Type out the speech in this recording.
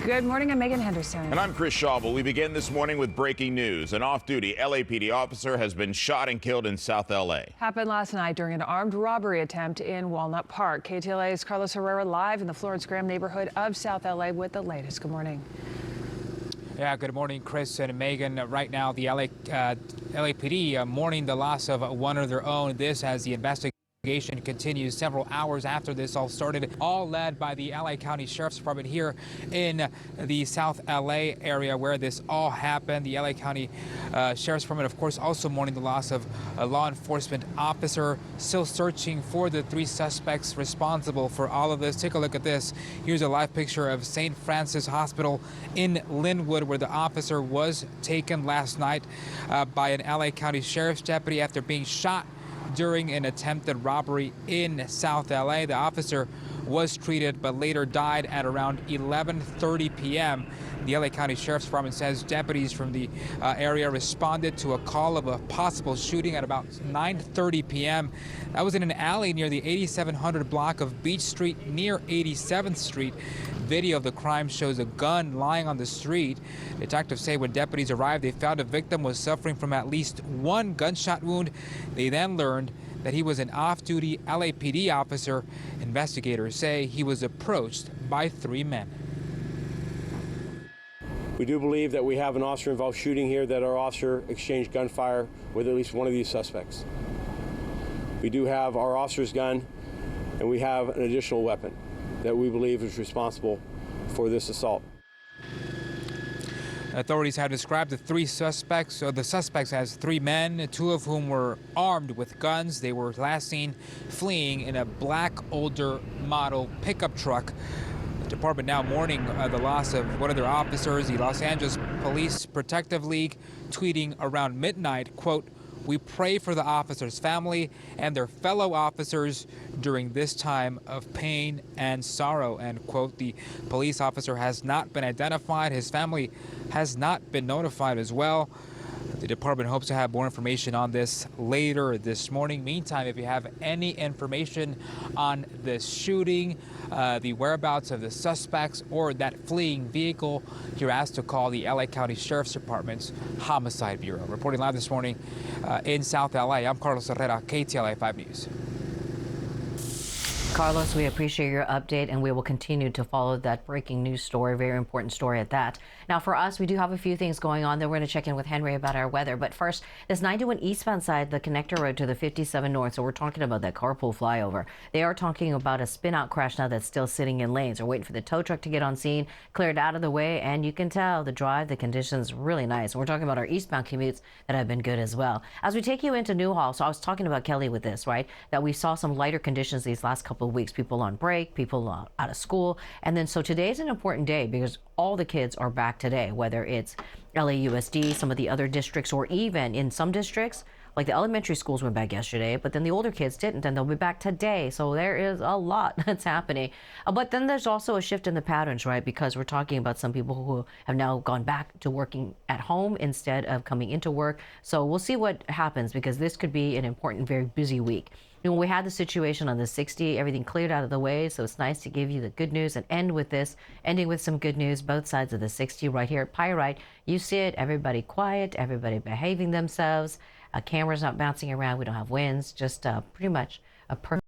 Good morning, I'm Megan Henderson. And I'm Chris Schauble. We begin this morning with breaking news. An off-duty LAPD officer has been shot and killed in South LA. Happened last night during an armed robbery attempt in Walnut Park. KTLA's Carlos Herrera live in the Florence Graham neighborhood of South LA with the latest. Good morning. Yeah, good morning, Chris and Megan. Right now, the LAPD mourning the loss of one of their own. This as the investigation continues several hours after this all started, all led by the LA County Sheriff's Department here in the South LA area where this all happened. The LA County Sheriff's Department, of course, also mourning the loss of a law enforcement officer, still searching for the three suspects responsible for all of this. Take a look at this. Here's a live picture of St. Francis Hospital in Linwood, where the officer was taken last night by an LA County Sheriff's deputy after being shot during an attempted robbery in South LA. The officer was treated but later died at around 11:30 p.m. The LA County Sheriff's Department says deputies from the area responded to a call of a possible shooting at about 9:30 p.m. That was in an alley near the 8700 block of Beach Street near 87th Street. Video of the crime shows a gun lying on the street. Detectives say when deputies arrived, they found a victim was suffering from at least one gunshot wound. They then learned that he was an off-duty LAPD officer. Investigators say he was approached by three men. We do believe that we have an officer-involved shooting here, that our officer exchanged gunfire with at least one of these suspects. We do have our officer's gun, and we have an additional weapon that we believe is responsible for this assault. Authorities have described the three suspects, or the suspects, as three men, two of whom were armed with guns. They were last seen fleeing in a black older model pickup truck. The department now mourning the loss of one of their officers. The Los Angeles Police Protective League tweeting around midnight, quote, "We pray for the officer's family and their fellow officers during this time of pain and sorrow," end quote. The police officer has not been identified. His family has not been notified as well. The department hopes to have more information on this later this morning. Meantime, if you have any information on this shooting, the whereabouts of the suspects, or that fleeing vehicle, you're asked to call the LA County Sheriff's Department's Homicide Bureau. Reporting live this morning in South LA, I'm Carlos Herrera, KTLA 5 News. Carlos, we appreciate your update, and we will continue to follow that breaking news story, very important story at that. Now, for us, we do have a few things going on. Then we're going to check in with Henry about our weather. But first, this 91 eastbound side, the connector road to the 57 north. So we're talking about that carpool flyover. They are talking about a spin-out crash now that's still sitting in lanes. We're waiting for the tow truck to get on scene, cleared out of the way, and you can tell the drive, the conditions really nice. And we're talking about our eastbound commutes that have been good as well. As we take you into Newhall, so I was talking about Kelly with this, right? That we saw some lighter conditions these last couple of weeks. People on break, people out of school. And then so today's an important day because all the kids are back today, whether it's LAUSD, some of the other districts, or even in some districts, like the elementary schools went back yesterday, but then the older kids didn't, and they'll be back today. So there is a lot that's happening. But then there's also a shift in the patterns, right? Because we're talking about some people who have now gone back to working at home instead of coming into work. So we'll see what happens, because this could be an important, very busy week. You know, we had the situation on the 60, everything cleared out of the way, so it's nice to give you the good news and end with this, ending with some good news, both sides of the 60 right here at Pyrite. You see it, everybody quiet, everybody behaving themselves, cameras not bouncing around, we don't have winds, just pretty much a perfect